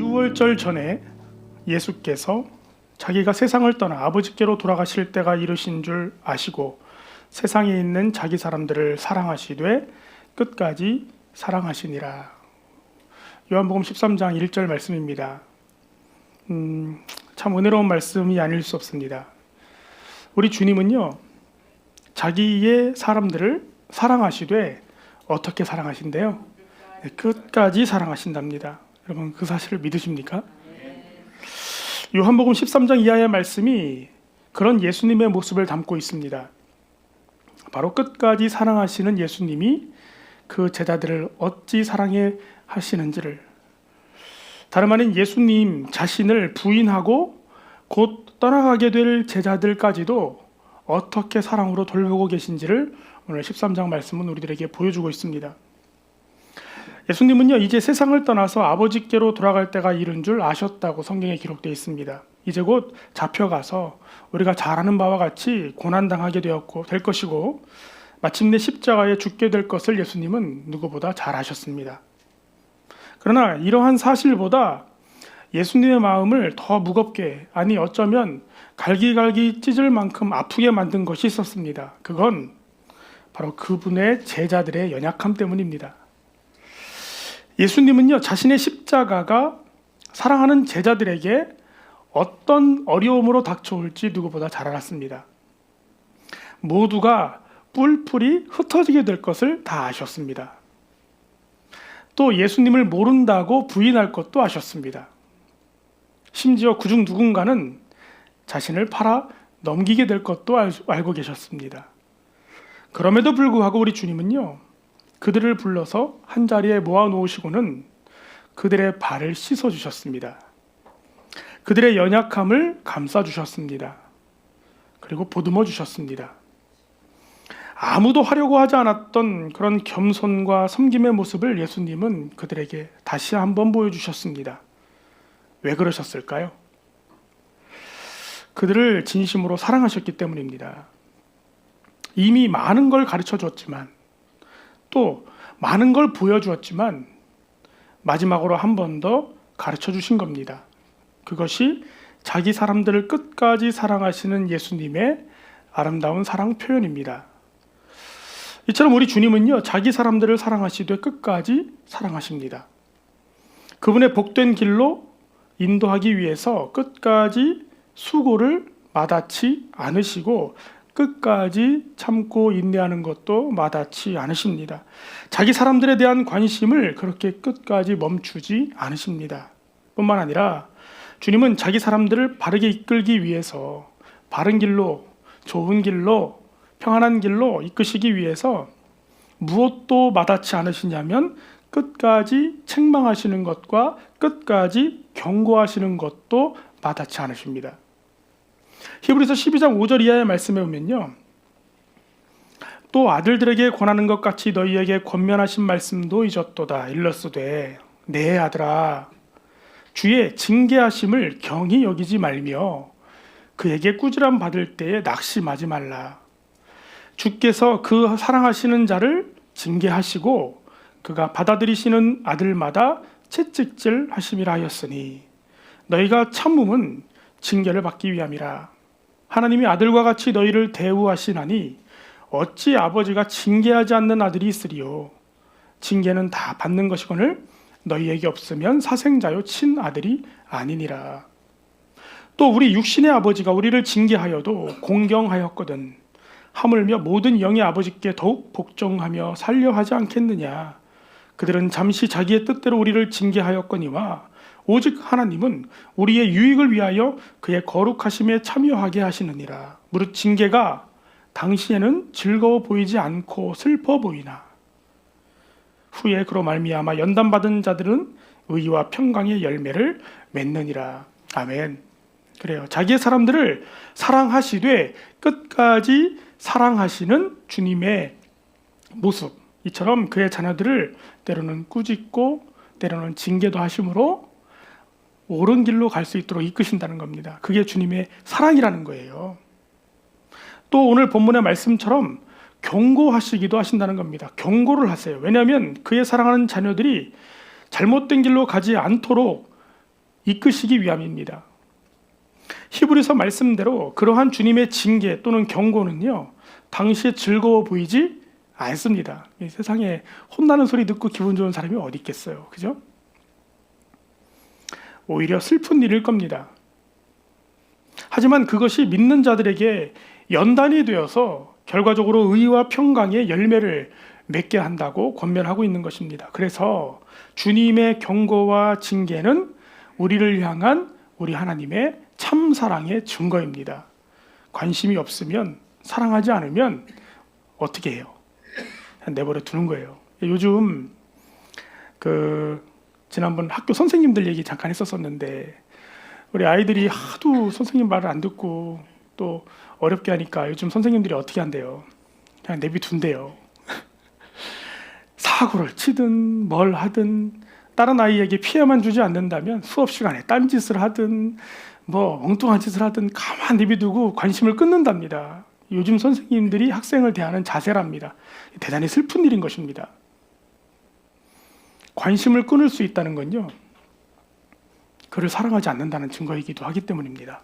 유월절 전에 예수께서 자기가 세상을 떠나 아버지께로 돌아가실 때가 이르신 줄 아시고 세상에 있는 자기 사람들을 사랑하시되 끝까지 사랑하시니라. 요한복음 13장 1절 말씀입니다. 참 은혜로운 말씀이 아닐 수 없습니다. 우리 주님은요, 자기의 사람들을 사랑하시되 어떻게 사랑하신대요? 네, 끝까지 사랑하신답니다. 여러분 그 사실을 믿으십니까? 요한복음 13장 이하의 말씀이 그런 예수님의 모습을 담고 있습니다. 바로 끝까지 사랑하시는 예수님이 그 제자들을 어찌 사랑해 하시는지를, 다름 아닌 예수님 자신을 부인하고 곧 떠나가게 될 제자들까지도 어떻게 사랑으로 돌보고 계신지를 오늘 13장 말씀은 우리들에게 보여주고 있습니다. 예수님은요, 이제 세상을 떠나서 아버지께로 돌아갈 때가 이른 줄 아셨다고 성경에 기록되어 있습니다. 이제 곧 잡혀가서 우리가 잘 아는 바와 같이 고난당하게 될 것이고 마침내 십자가에 죽게 될 것을 예수님은 누구보다 잘 아셨습니다. 그러나 이러한 사실보다 예수님의 마음을 더 무겁게, 아니 어쩌면 갈기갈기 찢을 만큼 아프게 만든 것이 있었습니다. 그건 바로 그분의 제자들의 연약함 때문입니다. 예수님은요, 자신의 십자가가 사랑하는 제자들에게 어떤 어려움으로 닥쳐올지 누구보다 잘 알았습니다. 모두가 뿔뿔이 흩어지게 될 것을 다 아셨습니다. 또 예수님을 모른다고 부인할 것도 아셨습니다. 심지어 그중 누군가는 자신을 팔아 넘기게 될 것도 알고 계셨습니다. 그럼에도 불구하고 우리 주님은요, 그들을 불러서 한자리에 모아놓으시고는 그들의 발을 씻어주셨습니다. 그들의 연약함을 감싸주셨습니다. 그리고 보듬어 주셨습니다. 아무도 하려고 하지 않았던 그런 겸손과 섬김의 모습을 예수님은 그들에게 다시 한번 보여주셨습니다. 왜 그러셨을까요? 그들을 진심으로 사랑하셨기 때문입니다. 이미 많은 걸 가르쳐 주었지만, 또 많은 걸 보여주었지만 마지막으로 한 번 더 가르쳐 주신 겁니다. 그것이 자기 사람들을 끝까지 사랑하시는 예수님의 아름다운 사랑 표현입니다. 이처럼 우리 주님은요, 자기 사람들을 사랑하시되 끝까지 사랑하십니다. 그분의 복된 길로 인도하기 위해서 끝까지 수고를 마다치 않으시고 끝까지 참고 인내하는 것도 마다치 않으십니다. 자기 사람들에 대한 관심을 그렇게 끝까지 멈추지 않으십니다. 뿐만 아니라 주님은 자기 사람들을 바르게 이끌기 위해서 바른 길로, 좋은 길로, 평안한 길로 이끄시기 위해서 무엇도 마다치 않으시냐면 끝까지 책망하시는 것과 끝까지 경고하시는 것도 마다치 않으십니다. 히브리서 12장 5절 이하의 말씀에 보면요, 또 아들들에게 권하는 것 같이 너희에게 권면하신 말씀도 잊었도다. 일렀으되 내 아들아, 주의 징계하심을 경히 여기지 말며 그에게 꾸지람 받을 때에 낙심하지 말라. 주께서 그 사랑하시는 자를 징계하시고 그가 받아들이시는 아들마다 채찍질 하심이라 하였으니 너희가 참음은 징계를 받기 위함이라. 하나님이 아들과 같이 너희를 대우하시나니 어찌 아버지가 징계하지 않는 아들이 있으리요. 징계는 다 받는 것이거늘 너희에게 없으면 사생자요 친아들이 아니니라. 또 우리 육신의 아버지가 우리를 징계하여도 공경하였거든 하물며 모든 영의 아버지께 더욱 복종하며 살려 하지 않겠느냐. 그들은 잠시 자기의 뜻대로 우리를 징계하였거니와 오직 하나님은 우리의 유익을 위하여 그의 거룩하심에 참여하게 하시느니라. 무릇 징계가 당시에는 즐거워 보이지 않고 슬퍼 보이나 후에 그로 말미암아 연단받은 자들은 의와 평강의 열매를 맺느니라. 아멘. 그래요. 자기의 사람들을 사랑하시되 끝까지 사랑하시는 주님의 모습, 이처럼 그의 자녀들을 때로는 꾸짖고 때로는 징계도 하심으로 옳은 길로 갈 수 있도록 이끄신다는 겁니다. 그게 주님의 사랑이라는 거예요. 또 오늘 본문의 말씀처럼 경고하시기도 하신다는 겁니다. 경고를 하세요. 왜냐하면 그의 사랑하는 자녀들이 잘못된 길로 가지 않도록 이끄시기 위함입니다. 히브리서 말씀대로 그러한 주님의 징계 또는 경고는요, 당시에 즐거워 보이지 않습니다. 이 세상에 혼나는 소리 듣고 기분 좋은 사람이 어디 있겠어요, 그죠? 오히려 슬픈 일일 겁니다. 하지만 그것이 믿는 자들에게 연단이 되어서 결과적으로 의와 평강의 열매를 맺게 한다고 권면하고 있는 것입니다. 그래서 주님의 경고와 징계는 우리를 향한 우리 하나님의 참 사랑의 증거입니다. 관심이 없으면, 사랑하지 않으면 어떻게 해요? 내버려 두는 거예요. 요즘 지난번 학교 선생님들 얘기 잠깐 했었었는데, 우리 아이들이 하도 선생님 말을 안 듣고 또 어렵게 하니까 요즘 선생님들이 어떻게 한대요? 그냥 내비둔대요. 사고를 치든 뭘 하든 다른 아이에게 피해만 주지 않는다면 수업 시간에 딴짓을 하든 뭐 엉뚱한 짓을 하든 가만 내비두고 관심을 끊는답니다. 요즘 선생님들이 학생을 대하는 자세랍니다. 대단히 슬픈 일인 것입니다. 관심을 끊을 수 있다는 건요, 그를 사랑하지 않는다는 증거이기도 하기 때문입니다.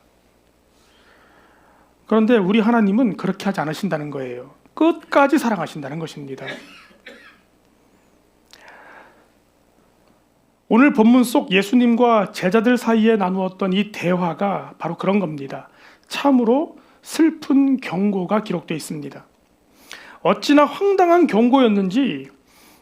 그런데 우리 하나님은 그렇게 하지 않으신다는 거예요. 끝까지 사랑하신다는 것입니다. 오늘 본문 속 예수님과 제자들 사이에 나누었던 이 대화가 바로 그런 겁니다. 참으로 슬픈 경고가 기록되어 있습니다. 어찌나 황당한 경고였는지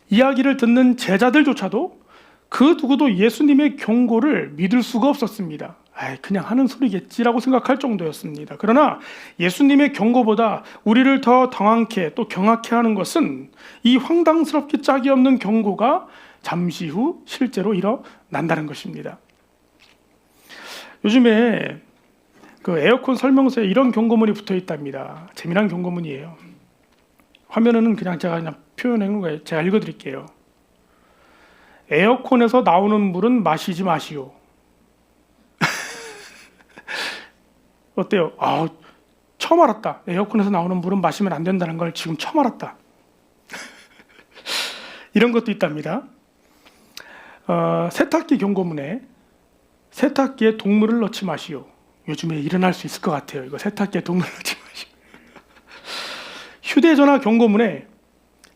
이야기를 듣는 제자들조차도 그 누구도 예수님의 경고를 믿을 수가 없었습니다. 그냥 하는 소리겠지라고 생각할 정도였습니다. 그러나 예수님의 경고보다 우리를 더 당황케 또 경악케 하는 것은 이 황당스럽게 짝이 없는 경고가 잠시 후 실제로 일어난다는 것입니다. 요즘에 그 에어컨 설명서에 이런 경고문이 붙어 있답니다. 재미난 경고문이에요. 화면에는 제가 표현해 놓은 거예요. 제가 읽어드릴게요. 에어컨에서 나오는 물은 마시지 마시오. 어때요? 처음 알았다. 에어컨에서 나오는 물은 마시면 안 된다는 걸 지금 처음 알았다. 이런 것도 있답니다. 세탁기 경고문에 세탁기에 동물을 넣지 마시오. 요즘에 일어날 수 있을 것 같아요. 이거 세탁기에 동물을 넣지 마시오. 휴대전화 경고문에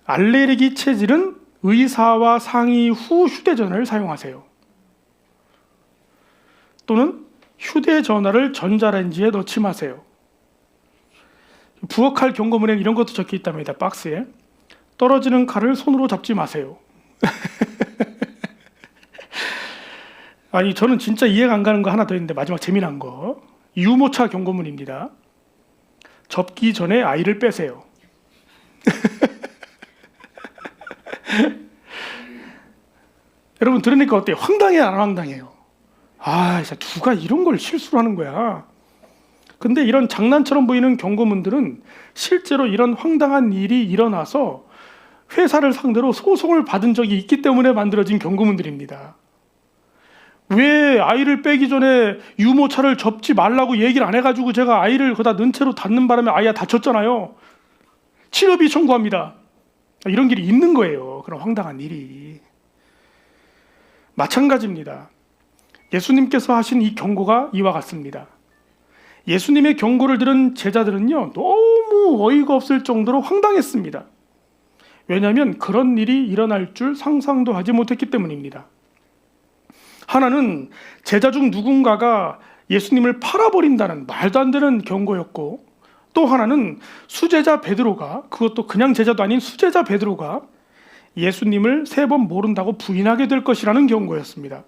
알레르기 체질은 의사와 상의 후 휴대전화를 사용하세요. 또는 휴대전화를 전자레인지에 넣지 마세요. 부엌칼 경고문에 이런 것도 적혀 있답니다. 박스에 떨어지는 칼을 손으로 잡지 마세요. 아니, 저는 진짜 이해가 안 가는 거 하나 더 있는데, 마지막 재미난 거, 유모차 경고문입니다. 접기 전에 아이를 빼세요. 여러분 들으니까 어때요? 황당해 안 황당해요? 진짜 누가 이런 걸 실수로 하는 거야. 근데 이런 장난처럼 보이는 경고문들은 실제로 이런 황당한 일이 일어나서 회사를 상대로 소송을 받은 적이 있기 때문에 만들어진 경고문들입니다. 왜 아이를 빼기 전에 유모차를 접지 말라고 얘기를 안 해가지고 제가 아이를 거기다 넣은 채로 닫는 바람에 아이가 다쳤잖아요. 치료비 청구합니다. 이런 길이 있는 거예요. 그런 황당한 일이. 마찬가지입니다. 예수님께서 하신 이 경고가 이와 같습니다. 예수님의 경고를 들은 제자들은요, 너무 어이가 없을 정도로 황당했습니다. 왜냐하면 그런 일이 일어날 줄 상상도 하지 못했기 때문입니다. 하나는 제자 중 누군가가 예수님을 팔아버린다는 말도 안 되는 경고였고, 또 하나는 수제자 베드로가, 그것도 그냥 제자도 아닌 수제자 베드로가 예수님을 3번 모른다고 부인하게 될 것이라는 경고였습니다.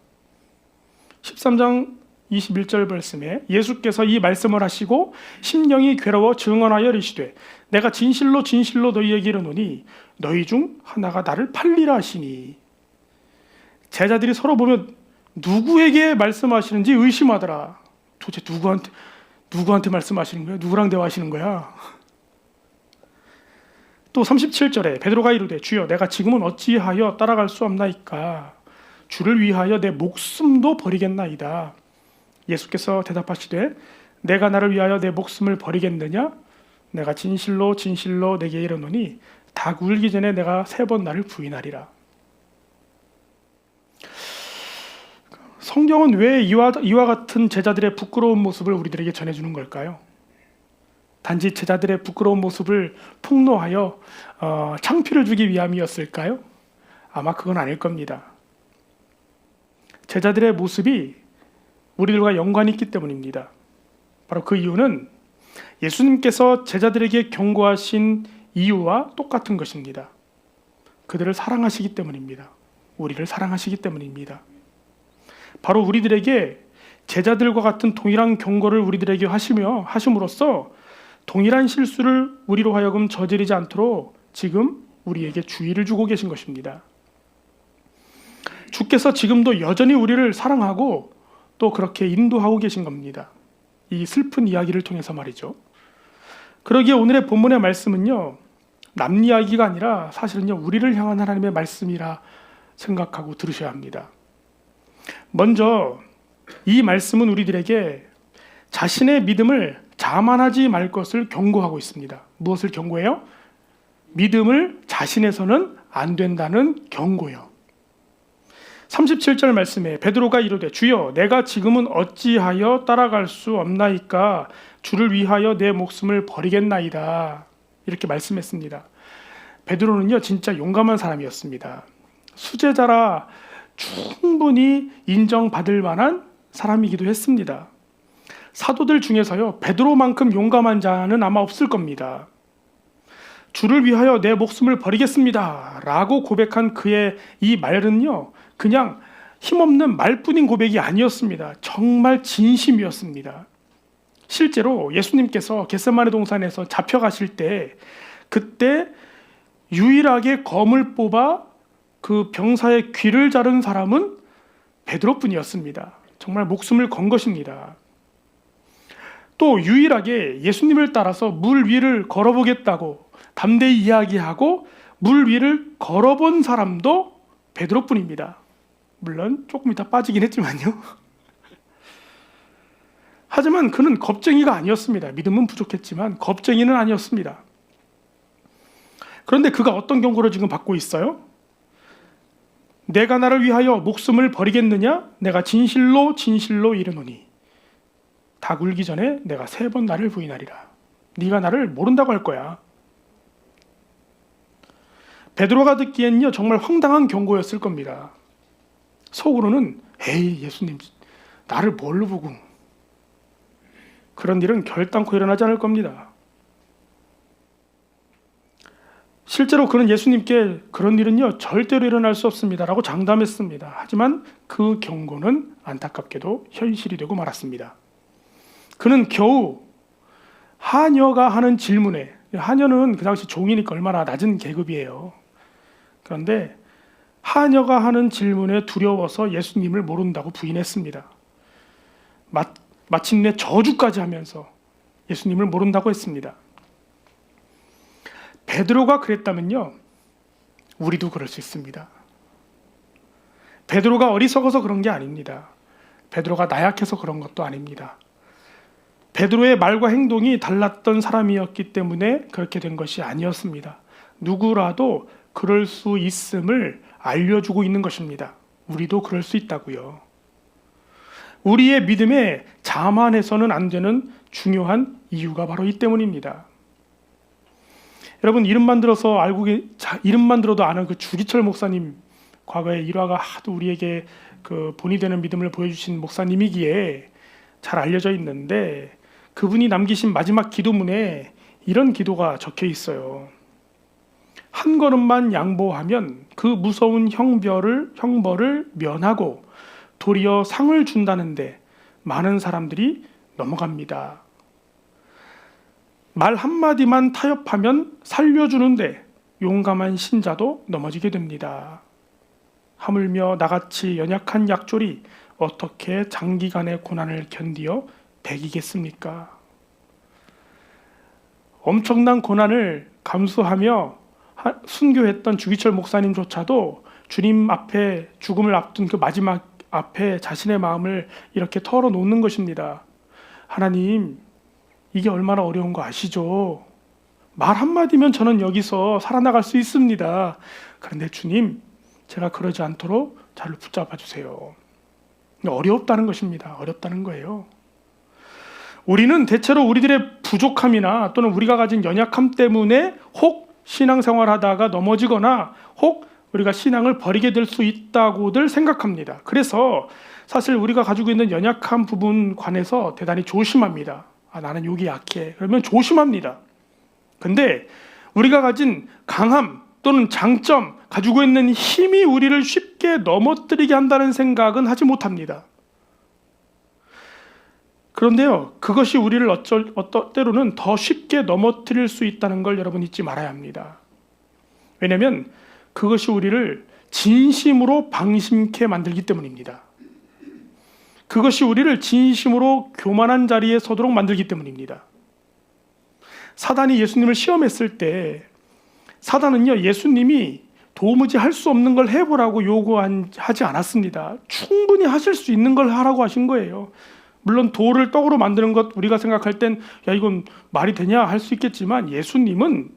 13장 21절 말씀에 예수께서 이 말씀을 하시고 심령이 괴로워 증언하여 이르시되 내가 진실로 진실로 너희에게 이르노니 너희 중 하나가 나를 팔리라 하시니. 제자들이 서로 보면 누구에게 말씀하시는지 의심하더라. 도대체 누구한테 말씀하시는 거야? 누구랑 대화하시는 거야? 또 37절에 베드로가 이르되 주여 내가 지금은 어찌하여 따라갈 수 없나이까? 주를 위하여 내 목숨도 버리겠나이다. 예수께서 대답하시되 내가 나를 위하여 내 목숨을 버리겠느냐? 내가 진실로 진실로 내게 이르노니 닭 울기 전에 내가 3번 나를 부인하리라. 성경은 왜 이와 같은 제자들의 부끄러운 모습을 우리들에게 전해주는 걸까요? 단지 제자들의 부끄러운 모습을 폭로하여 창피를 주기 위함이었을까요? 아마 그건 아닐 겁니다. 제자들의 모습이 우리들과 연관이 있기 때문입니다. 바로 그 이유는 예수님께서 제자들에게 경고하신 이유와 똑같은 것입니다. 그들을 사랑하시기 때문입니다. 우리를 사랑하시기 때문입니다. 바로 우리들에게 제자들과 같은 동일한 경고를 우리들에게 하심으로써 동일한 실수를 우리로 하여금 저지르지 않도록 지금 우리에게 주의를 주고 계신 것입니다. 주께서 지금도 여전히 우리를 사랑하고 또 그렇게 인도하고 계신 겁니다. 이 슬픈 이야기를 통해서 말이죠. 그러기에 오늘의 본문의 말씀은요, 남 이야기가 아니라 사실은요, 우리를 향한 하나님의 말씀이라 생각하고 들으셔야 합니다. 먼저 이 말씀은 우리들에게 자신의 믿음을 자만하지 말 것을 경고하고 있습니다. 무엇을 경고해요? 믿음을 자신에서는 안 된다는 경고요. 37절 말씀에 베드로가 이르되 주여 내가 지금은 어찌하여 따라갈 수 없나이까 주를 위하여 내 목숨을 버리겠나이다. 이렇게 말씀했습니다. 베드로는요 진짜 용감한 사람이었습니다. 수제자라 충분히 인정받을 만한 사람이기도 했습니다. 사도들 중에서요 베드로만큼 용감한 자는 아마 없을 겁니다. 주를 위하여 내 목숨을 버리겠습니다 라고 고백한 그의 이 말은요 그냥 힘없는 말뿐인 고백이 아니었습니다. 정말 진심이었습니다. 실제로 예수님께서 겟세마네 동산에서 잡혀가실 때 그때 유일하게 검을 뽑아 그 병사의 귀를 자른 사람은 베드로뿐이었습니다. 정말 목숨을 건 것입니다. 또 유일하게 예수님을 따라서 물 위를 걸어보겠다고 담대히 이야기하고 물 위를 걸어본 사람도 베드로뿐입니다. 물론 조금 이따 빠지긴 했지만요. 하지만 그는 겁쟁이가 아니었습니다. 믿음은 부족했지만 겁쟁이는 아니었습니다. 그런데 그가 어떤 경고를 지금 받고 있어요? 내가 나를 위하여 목숨을 버리겠느냐? 내가 진실로 진실로 이르노니 닭 울기 전에 내가 3번 나를 부인하리라. 네가 나를 모른다고 할 거야. 베드로가 듣기엔요 정말 황당한 경고였을 겁니다. 속으로는 에이 예수님 나를 뭘로 보고 그런 일은 결단코 일어나지 않을 겁니다. 실제로 그는 예수님께 그런 일은요 절대로 일어날 수 없습니다 라고 장담했습니다. 하지만 그 경고는 안타깝게도 현실이 되고 말았습니다. 그는 겨우 하녀가 하는 질문에, 하녀는 그 당시 종이니까 얼마나 낮은 계급이에요. 그런데 하녀가 하는 질문에 두려워서 예수님을 모른다고 부인했습니다. 마침내 저주까지 하면서 예수님을 모른다고 했습니다. 베드로가 그랬다면요 우리도 그럴 수 있습니다. 베드로가 어리석어서 그런 게 아닙니다. 베드로가 나약해서 그런 것도 아닙니다. 베드로의 말과 행동이 달랐던 사람이었기 때문에 그렇게 된 것이 아니었습니다. 누구라도 그럴 수 있음을 알려주고 있는 것입니다. 우리도 그럴 수 있다고요. 우리의 믿음에 자만해서는 안 되는 중요한 이유가 바로 이 때문입니다. 여러분 이름만 들어도 아는 그 주기철 목사님, 과거에 일화가 하도 우리에게 그 본이 되는 믿음을 보여주신 목사님이기에 잘 알려져 있는데 그분이 남기신 마지막 기도문에 이런 기도가 적혀 있어요. 한 걸음만 양보하면 그 무서운 형벌을 면하고 도리어 상을 준다는데 많은 사람들이 넘어갑니다. 말 한마디만 타협하면 살려주는데 용감한 신자도 넘어지게 됩니다. 하물며 나같이 연약한 약졸이 어떻게 장기간의 고난을 견디어 배기겠습니까? 엄청난 고난을 감수하며 순교했던 주기철 목사님조차도 주님 앞에 죽음을 앞둔 그 마지막 앞에 자신의 마음을 이렇게 털어놓는 것입니다. 하나님, 이게 얼마나 어려운 거 아시죠? 말 한마디면 저는 여기서 살아나갈 수 있습니다. 그런데 주님, 제가 그러지 않도록 저를 붙잡아 주세요. 어렵다는 것입니다. 어렵다는 거예요. 우리는 대체로 우리들의 부족함이나 또는 우리가 가진 연약함 때문에 혹 신앙생활하다가 넘어지거나 혹 우리가 신앙을 버리게 될 수 있다고들 생각합니다. 그래서 사실 우리가 가지고 있는 연약한 부분 관해서 대단히 조심합니다. 나는 여기 약해. 그러면 조심합니다. 근데 우리가 가진 강함 또는 장점, 가지고 있는 힘이 우리를 쉽게 넘어뜨리게 한다는 생각은 하지 못합니다. 그런데요, 그것이 우리를 때로는 더 쉽게 넘어뜨릴 수 있다는 걸 여러분 잊지 말아야 합니다. 왜냐하면 그것이 우리를 진심으로 방심케 만들기 때문입니다. 그것이 우리를 진심으로 교만한 자리에 서도록 만들기 때문입니다. 사단이 예수님을 시험했을 때 사단은요, 예수님이 도무지 할 수 없는 걸 해보라고 요구하지 않았습니다. 충분히 하실 수 있는 걸 하라고 하신 거예요. 물론 돌을 떡으로 만드는 것 우리가 생각할 땐 야 이건 말이 되냐 할 수 있겠지만 예수님은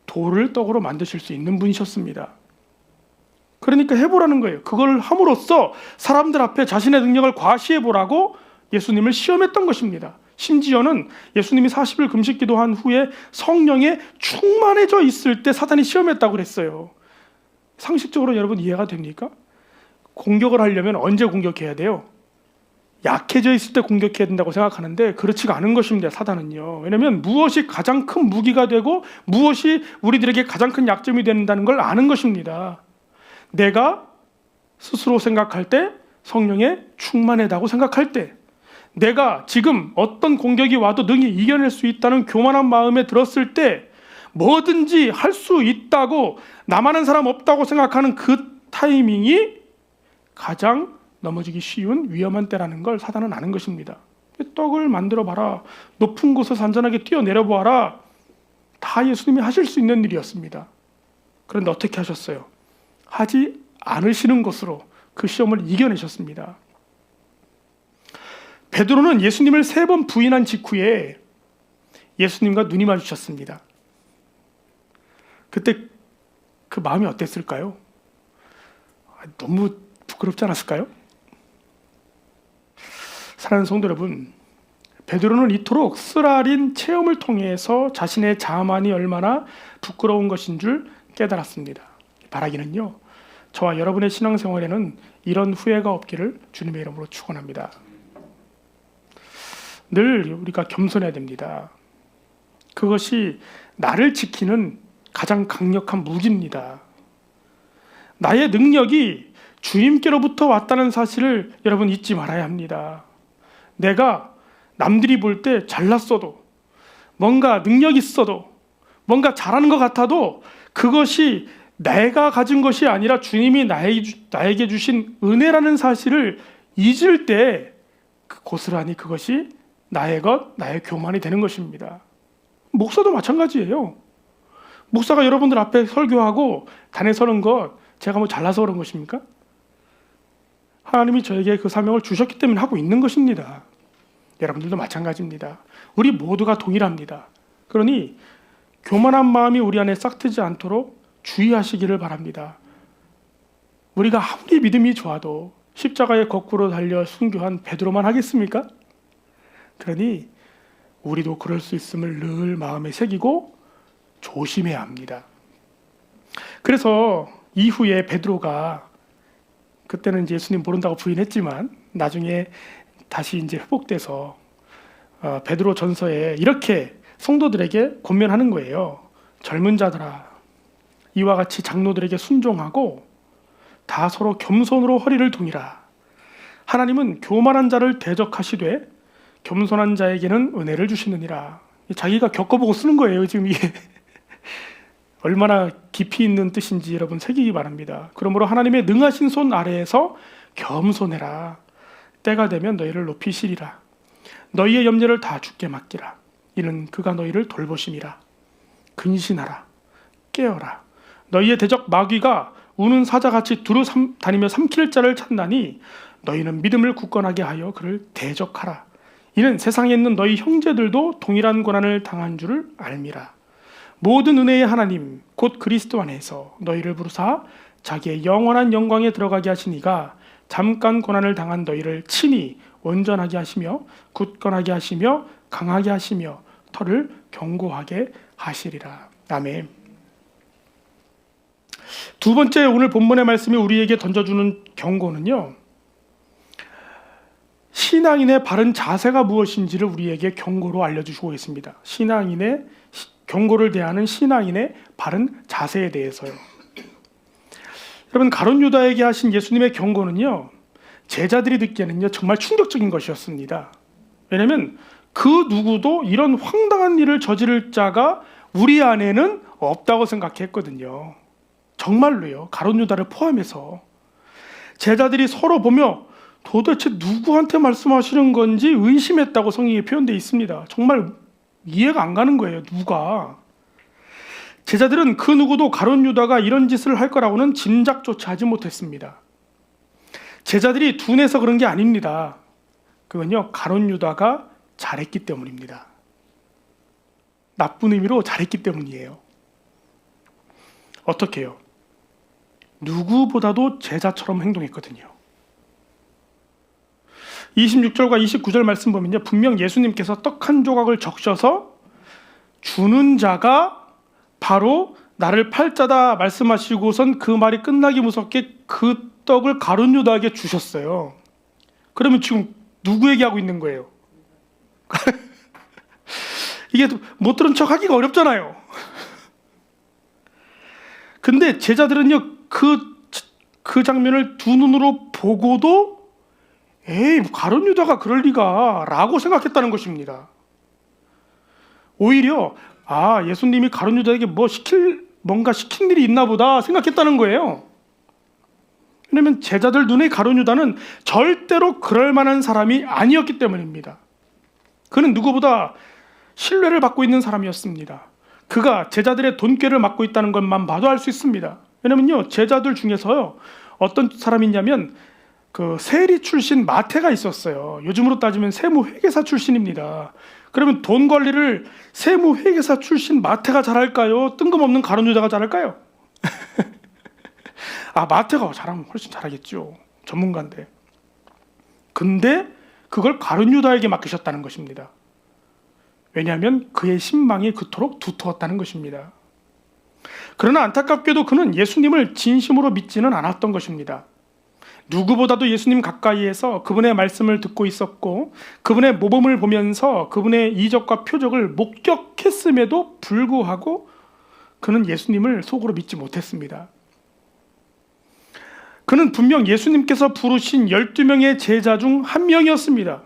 돌을 떡으로 만드실 수 있는 분이셨습니다. 그러니까 해보라는 거예요. 그걸 함으로써 사람들 앞에 자신의 능력을 과시해보라고 예수님을 시험했던 것입니다. 심지어는 예수님이 40일 금식 기도한 후에 성령에 충만해져 있을 때 사단이 시험했다고 그랬어요. 상식적으로 여러분 이해가 됩니까? 공격을 하려면 언제 공격해야 돼요? 약해져 있을 때 공격해야 된다고 생각하는데 그렇지가 않은 것입니다. 사단은요. 왜냐하면 무엇이 가장 큰 무기가 되고 무엇이 우리들에게 가장 큰 약점이 된다는 걸 아는 것입니다. 내가 스스로 생각할 때 성령에 충만하다고 생각할 때 내가 지금 어떤 공격이 와도 능히 이겨낼 수 있다는 교만한 마음에 들었을 때 뭐든지 할 수 있다고 나만한 사람 없다고 생각하는 그 타이밍이 가장 넘어지기 쉬운 위험한 때라는 걸 사단은 아는 것입니다. 떡을 만들어 봐라. 높은 곳에서 안전하게 뛰어내려 보아라. 다 예수님이 하실 수 있는 일이었습니다. 그런데 어떻게 하셨어요? 하지 않으시는 것으로 그 시험을 이겨내셨습니다. 베드로는 예수님을 3번 부인한 직후에 예수님과 눈이 마주쳤습니다. 그때 그 마음이 어땠을까요? 너무 부끄럽지 않았을까요? 사랑하는 성도 여러분, 베드로는 이토록 쓰라린 체험을 통해서 자신의 자만이 얼마나 부끄러운 것인 줄 깨달았습니다. 바라기는요, 저와 여러분의 신앙생활에는 이런 후회가 없기를 주님의 이름으로 축원합니다. 늘 우리가 겸손해야 됩니다. 그것이 나를 지키는 가장 강력한 무기입니다. 나의 능력이 주님께로부터 왔다는 사실을 여러분 잊지 말아야 합니다. 내가 남들이 볼 때 잘났어도 뭔가 능력 있어도 뭔가 잘하는 것 같아도 그것이 내가 가진 것이 아니라 주님이 나에게 주신 은혜라는 사실을 잊을 때 고스란히 그것이 나의 것, 나의 교만이 되는 것입니다. 목사도 마찬가지예요. 목사가 여러분들 앞에 설교하고 단에 서는 것 제가 뭐 잘나서 그런 것입니까? 하나님이 저에게 그 사명을 주셨기 때문에 하고 있는 것입니다. 여러분들도 마찬가지입니다. 우리 모두가 동일합니다. 그러니 교만한 마음이 우리 안에 싹트지 않도록 주의하시기를 바랍니다. 우리가 아무리 믿음이 좋아도 십자가에 거꾸로 달려 순교한 베드로만 하겠습니까? 그러니 우리도 그럴 수 있음을 늘 마음에 새기고 조심해야 합니다. 그래서 이후에 베드로가 그때는 이제 예수님 모른다고 부인했지만 나중에 다시 이제 회복돼서 베드로 전서에 이렇게 성도들에게 권면하는 거예요. 젊은 자들아, 이와 같이 장로들에게 순종하고 다 서로 겸손으로 허리를 동이라. 하나님은 교만한 자를 대적하시되 겸손한 자에게는 은혜를 주시느니라. 자기가 겪어보고 쓰는 거예요. 지금 이게 얼마나 깊이 있는 뜻인지 여러분 새기기 바랍니다. 그러므로 하나님의 능하신 손 아래에서 겸손해라. 때가 되면 너희를 높이시리라. 너희의 염려를 다 주께 맡기라. 이는 그가 너희를 돌보심이라. 근신하라. 깨어라. 너희의 대적 마귀가 우는 사자같이 두루 다니며 삼킬 자를 찾나니 너희는 믿음을 굳건하게 하여 그를 대적하라. 이는 세상에 있는 너희 형제들도 동일한 고난을 당한 줄을 알미라. 모든 은혜의 하나님 곧 그리스도 안에서 너희를 부르사 자기의 영원한 영광에 들어가게 하시니가 잠깐 고난을 당한 너희를 친히 온전하게 하시며 굳건하게 하시며 강하게 하시며 터를 견고하게 하시리라. 아멘. 두 번째, 오늘 본문의 말씀이 우리에게 던져주는 경고는요, 신앙인의 바른 자세가 무엇인지를 우리에게 경고로 알려주시고 있습니다. 경고를 대하는 신앙인의 바른 자세에 대해서요. 여러분, 가룟 유다에게 하신 예수님의 경고는요, 제자들이 듣기에는요 정말 충격적인 것이었습니다. 왜냐하면 그 누구도 이런 황당한 일을 저지를 자가 우리 안에는 없다고 생각했거든요. 정말로요. 가룟 유다를 포함해서 제자들이 서로 보며 도대체 누구한테 말씀하시는 건지 의심했다고 성경에 표현되어 있습니다. 정말 이해가 안 가는 거예요. 누가. 제자들은 그 누구도 가룟 유다가 이런 짓을 할 거라고는 짐작조차 하지 못했습니다. 제자들이 둔해서 그런 게 아닙니다. 그건요, 가룟 유다가 잘했기 때문입니다. 나쁜 의미로 잘했기 때문이에요. 어떻게 해요? 누구보다도 제자처럼 행동했거든요. 26절과 29절 말씀 보면요, 분명 예수님께서 떡 한 조각을 적셔서 주는 자가 바로 나를 팔자다 말씀하시고선 그 말이 끝나기 무섭게 그 떡을 가룟 유다에게 주셨어요. 그러면 지금 누구에게 하고 있는 거예요? 이게 못 들은 척 하기가 어렵잖아요. 근데 제자들은요, 그 장면을 두 눈으로 보고도 에이, 가룟 유다가 그럴 리가 라고 생각했다는 것입니다. 오히려 예수님이 가룟 유다에게 뭔가 시킨 일이 있나 보다 생각했다는 거예요. 왜냐하면 제자들 눈에 가룟 유다는 절대로 그럴 만한 사람이 아니었기 때문입니다. 그는 누구보다 신뢰를 받고 있는 사람이었습니다. 그가 제자들의 돈꾀를 맡고 있다는 것만 봐도 알 수 있습니다. 왜냐면요, 제자들 중에서요, 어떤 사람이 있냐면 그 세리 출신 마태가 있었어요. 요즘으로 따지면 세무회계사 출신입니다. 그러면 돈 관리를 세무회계사 출신 마태가 잘할까요? 뜬금없는 가룟 유다가 잘할까요? 마태가 잘하면 훨씬 잘하겠죠. 전문가인데. 근데 그걸 가룟 유다에게 맡기셨다는 것입니다. 왜냐하면 그의 신망이 그토록 두터웠다는 것입니다. 그러나 안타깝게도 그는 예수님을 진심으로 믿지는 않았던 것입니다. 누구보다도 예수님 가까이에서 그분의 말씀을 듣고 있었고 그분의 모범을 보면서 그분의 이적과 표적을 목격했음에도 불구하고 그는 예수님을 속으로 믿지 못했습니다. 그는 분명 예수님께서 부르신 12명의 제자 중 한 명이었습니다.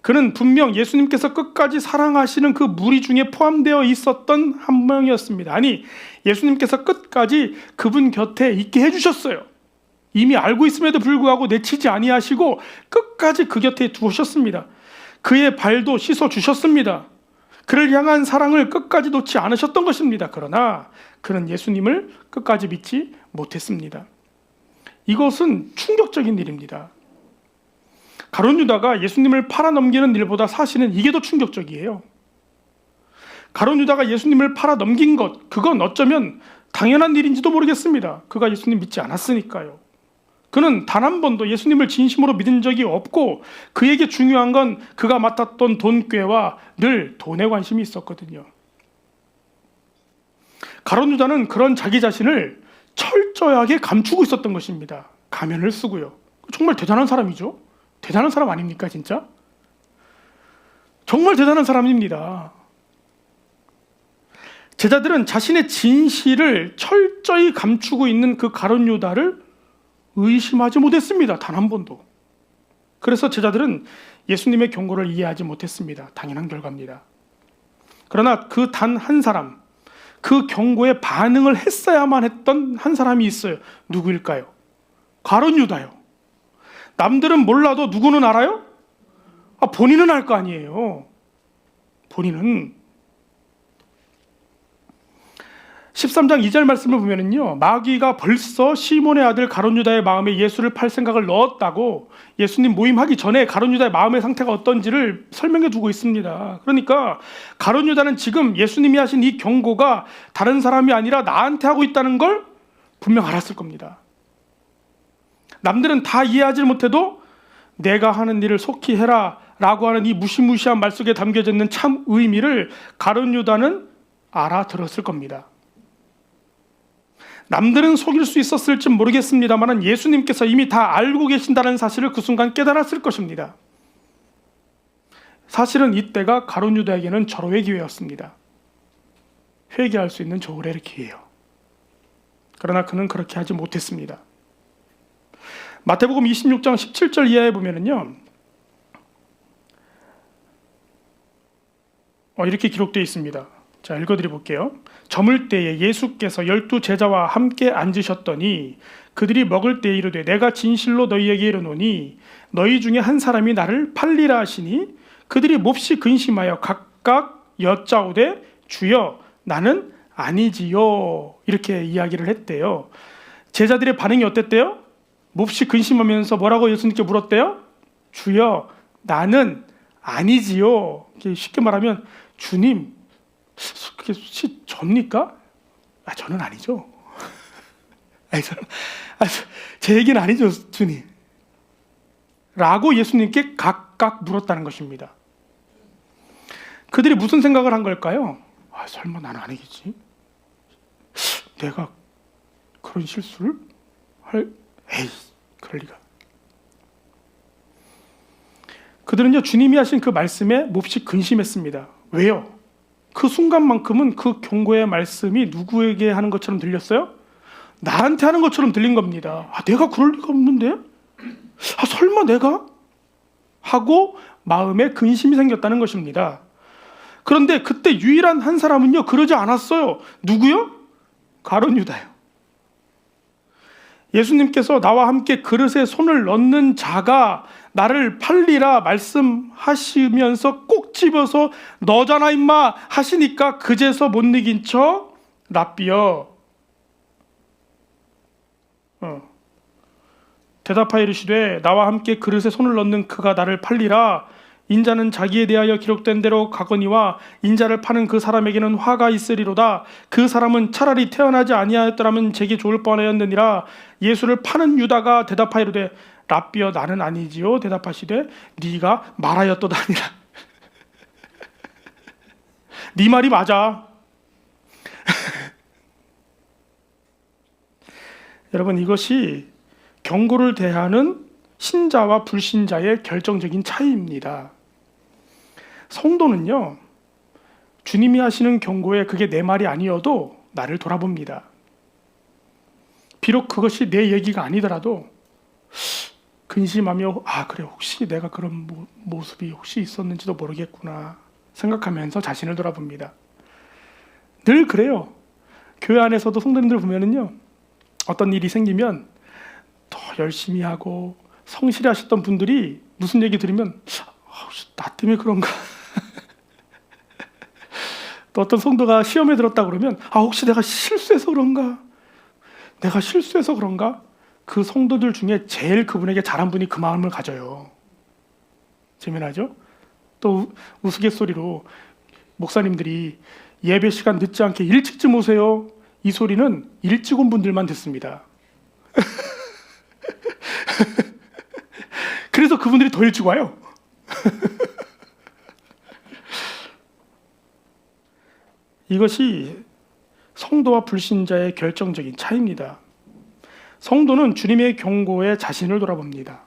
그는 분명 예수님께서 끝까지 사랑하시는 그 무리 중에 포함되어 있었던 한 명이었습니다. 아니, 예수님께서 끝까지 그분 곁에 있게 해주셨어요. 이미 알고 있음에도 불구하고 내치지 아니하시고 끝까지 그 곁에 두셨습니다. 그의 발도 씻어 주셨습니다. 그를 향한 사랑을 끝까지 놓지 않으셨던 것입니다. 그러나 그는 예수님을 끝까지 믿지 못했습니다. 이것은 충격적인 일입니다. 가룟 유다가 예수님을 팔아넘기는 일보다 사실은 이게 더 충격적이에요. 가룟 유다가 예수님을 팔아넘긴 것, 그건 어쩌면 당연한 일인지도 모르겠습니다. 그가 예수님 믿지 않았으니까요. 그는 단 한 번도 예수님을 진심으로 믿은 적이 없고 그에게 중요한 건 그가 맡았던 돈꾀와 늘 돈에 관심이 있었거든요. 가룟 유다는 그런 자기 자신을 철저하게 감추고 있었던 것입니다. 가면을 쓰고요. 정말 대단한 사람이죠. 대단한 사람 아닙니까, 진짜? 정말 대단한 사람입니다. 제자들은 자신의 진실을 철저히 감추고 있는 그 가룟 유다를 의심하지 못했습니다. 단 한 번도. 그래서 제자들은 예수님의 경고를 이해하지 못했습니다. 당연한 결과입니다. 그러나 그 단 한 사람, 그 경고에 반응을 했어야만 했던 한 사람이 있어요. 누구일까요? 가룟 유다요. 남들은 몰라도 누구는 알아요? 본인은 알 거 아니에요. 본인은 13장 2절 말씀을 보면은요, 마귀가 벌써 시몬의 아들 가룟 유다의 마음에 예수를 팔 생각을 넣었다고 예수님 모임하기 전에 가룟 유다의 마음의 상태가 어떤지를 설명해 두고 있습니다. 그러니까 가룟 유다는 지금 예수님이 하신 이 경고가 다른 사람이 아니라 나한테 하고 있다는 걸 분명 알았을 겁니다. 남들은 다 이해하지 못해도 내가 하는 일을 속히 해라 라고 하는 이 무시무시한 말 속에 담겨져 있는 참 의미를 가룟 유다는 알아들었을 겁니다. 남들은 속일 수 있었을지 모르겠습니다만 예수님께서 이미 다 알고 계신다는 사실을 그 순간 깨달았을 것입니다. 사실은 이때가 가룟 유다에게는 절호의 기회였습니다. 회개할 수 있는 절호의 기회예요. 그러나 그는 그렇게 하지 못했습니다. 마태복음 26장 17절 이하에 보면은요, 이렇게 기록되어 있습니다. 자, 읽어드려 볼게요. 저물 때에 예수께서 12 제자와 함께 앉으셨더니 그들이 먹을 때에 이르되 내가 진실로 너희에게 이르노니 너희 중에 한 사람이 나를 팔리라 하시니 그들이 몹시 근심하여 각각 여짜오되 주여 나는 아니지요. 이렇게 이야기를 했대요. 제자들의 반응이 어땠대요? 몹시 근심하면서 뭐라고 예수님께 물었대요? 주여 나는 아니지요. 쉽게 말하면 주님 그게 접니까? 저는 아니죠. 제 얘기는 아니죠, 주님. 라고 예수님께 각각 물었다는 것입니다. 그들이 무슨 생각을 한 걸까요? 설마 나는 아니겠지? 내가 그런 실수를 그럴 리가. 그들은요, 주님이 하신 그 말씀에 몹시 근심했습니다. 왜요? 그 순간만큼은 그 경고의 말씀이 누구에게 하는 것처럼 들렸어요? 나한테 하는 것처럼 들린 겁니다. 내가 그럴 리가 없는데? 설마 내가? 하고 마음에 근심이 생겼다는 것입니다. 그런데 그때 유일한 한 사람은요, 그러지 않았어요. 누구요? 가룟 유다요. 예수님께서 나와 함께 그릇에 손을 넣는 자가 나를 팔리라 말씀하시면서 꼭 집어서 너잖아 임마 하시니까 그제서 못 이긴 척 랍비여 대답하여 이르시되 나와 함께 그릇에 손을 넣는 그가 나를 팔리라. 인자는 자기에 대하여 기록된 대로 가거니와 인자를 파는 그 사람에게는 화가 있으리로다. 그 사람은 차라리 태어나지 아니하였더라면 제게 좋을 뻔하였느니라. 예수를 파는 유다가 대답하여 이르되 랍비여 나는 아니지요. 대답하시되 네가 말하였도다니라. 네 말이 맞아. 여러분, 이것이 경고를 대하는 신자와 불신자의 결정적인 차이입니다. 성도는요, 주님이 하시는 경고에 그게 내 말이 아니어도 나를 돌아봅니다. 비록 그것이 내 얘기가 아니더라도 근심하며 그래 혹시 내가 그런 모습이 혹시 있었는지도 모르겠구나 생각하면서 자신을 돌아봅니다. 늘 그래요. 교회 안에서도 성도님들 보면은요, 어떤 일이 생기면 더 열심히 하고 성실히 하셨던 분들이 무슨 얘기 들으면 나 때문에 그런가? 또 어떤 성도가 시험에 들었다 그러면 혹시 내가 실수해서 그런가? 내가 실수해서 그런가? 그 성도들 중에 제일 그분에게 잘한 분이 그 마음을 가져요. 재미나죠? 또 우스갯소리로 목사님들이 예배 시간 늦지 않게 일찍 좀 오세요. 이 소리는 일찍 온 분들만 듣습니다. 그래서 그분들이 더 일찍 와요. 이것이 성도와 불신자의 결정적인 차이입니다. 성도는 주님의 경고에 자신을 돌아봅니다.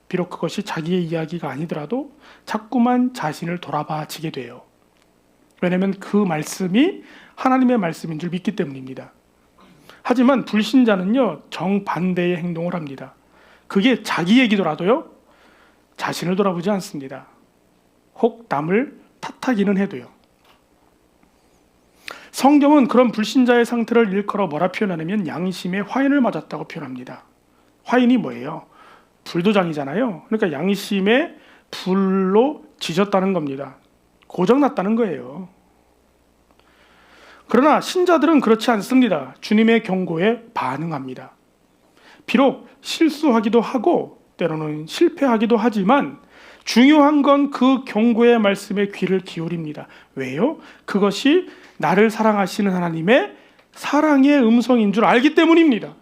비록 그것이 자기의 이야기가 아니더라도 자꾸만 자신을 돌아봐지게 돼요. 왜냐하면 그 말씀이 하나님의 말씀인 줄 믿기 때문입니다. 하지만 불신자는요, 정반대의 행동을 합니다. 그게 자기 얘기더라도요, 자신을 돌아보지 않습니다. 혹 남을 탓하기는 해도요. 성경은 그런 불신자의 상태를 일컬어 뭐라 표현하냐면 양심의 화인을 맞았다고 표현합니다. 화인이 뭐예요? 불도장이잖아요. 그러니까 양심의 불로 지졌다는 겁니다. 고장났다는 거예요. 그러나 신자들은 그렇지 않습니다. 주님의 경고에 반응합니다. 비록 실수하기도 하고 때로는 실패하기도 하지만 중요한 건 그 경고의 말씀에 귀를 기울입니다. 왜요? 그것이 나를 사랑하시는 하나님의 사랑의 음성인 줄 알기 때문입니다.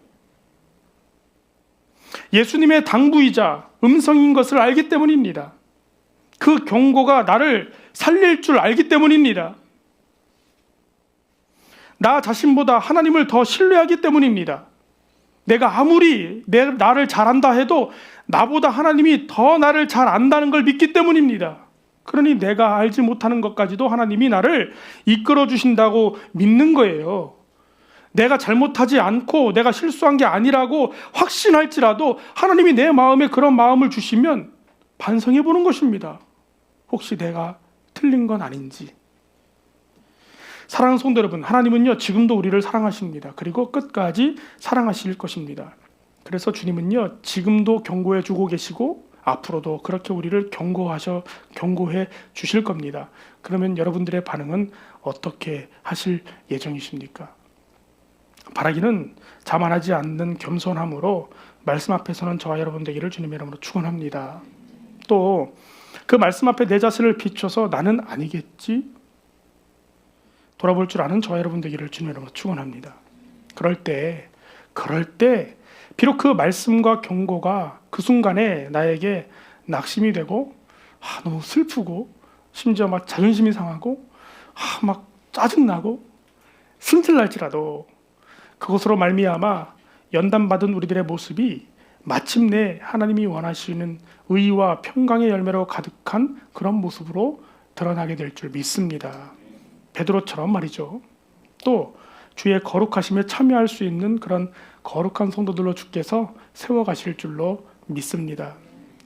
예수님의 당부이자 음성인 것을 알기 때문입니다. 그 경고가 나를 살릴 줄 알기 때문입니다. 나 자신보다 하나님을 더 신뢰하기 때문입니다. 내가 아무리 나를 잘 안다 해도 나보다 하나님이 더 나를 잘 안다는 걸 믿기 때문입니다. 그러니 내가 알지 못하는 것까지도 하나님이 나를 이끌어 주신다고 믿는 거예요. 내가 잘못하지 않고 내가 실수한 게 아니라고 확신할지라도 하나님이 내 마음에 그런 마음을 주시면 반성해 보는 것입니다. 혹시 내가 틀린 건 아닌지. 사랑하는 성도 여러분, 하나님은요 지금도 우리를 사랑하십니다. 그리고 끝까지 사랑하실 것입니다. 그래서 주님은요 지금도 경고해 주고 계시고 앞으로도 그렇게 우리를 경고해 주실 겁니다. 그러면 여러분들의 반응은 어떻게 하실 예정이십니까? 바라기는 자만하지 않는 겸손함으로 말씀 앞에서는 저와 여러분 되기를 주님의 이름으로 축원합니다. 또 그 말씀 앞에 내 자신을 비춰서 나는 아니겠지? 돌아볼 줄 아는 저와 여러분 되기를 주님의 이름으로 축원합니다. 그럴 때 비록 그 말씀과 경고가 그 순간에 나에게 낙심이 되고 너무 슬프고 심지어 막 자존심이 상하고 막 짜증나고 승질날지라도 그것으로 말미암아 연단받은 우리들의 모습이 마침내 하나님이 원하시는 의와 평강의 열매로 가득한 그런 모습으로 드러나게 될 줄 믿습니다. 베드로처럼 말이죠. 또 주의 거룩하심에 참여할 수 있는 그런 거룩한 성도들로 주께서 세워가실 줄로 믿습니다.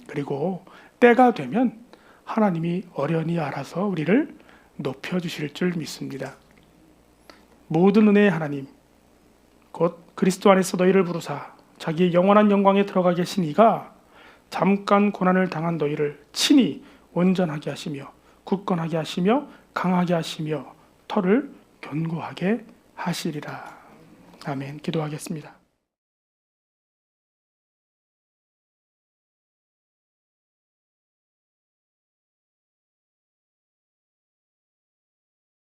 그리고 때가 되면 하나님이 어련히 알아서 우리를 높여주실 줄 믿습니다. 모든 은혜의 하나님 곧 그리스도 안에서 너희를 부르사 자기의 영원한 영광에 들어가 계신 이가 잠깐 고난을 당한 너희를 친히 온전하게 하시며 굳건하게 하시며 강하게 하시며 터를 견고하게 하시리라. 아멘. 기도하겠습니다.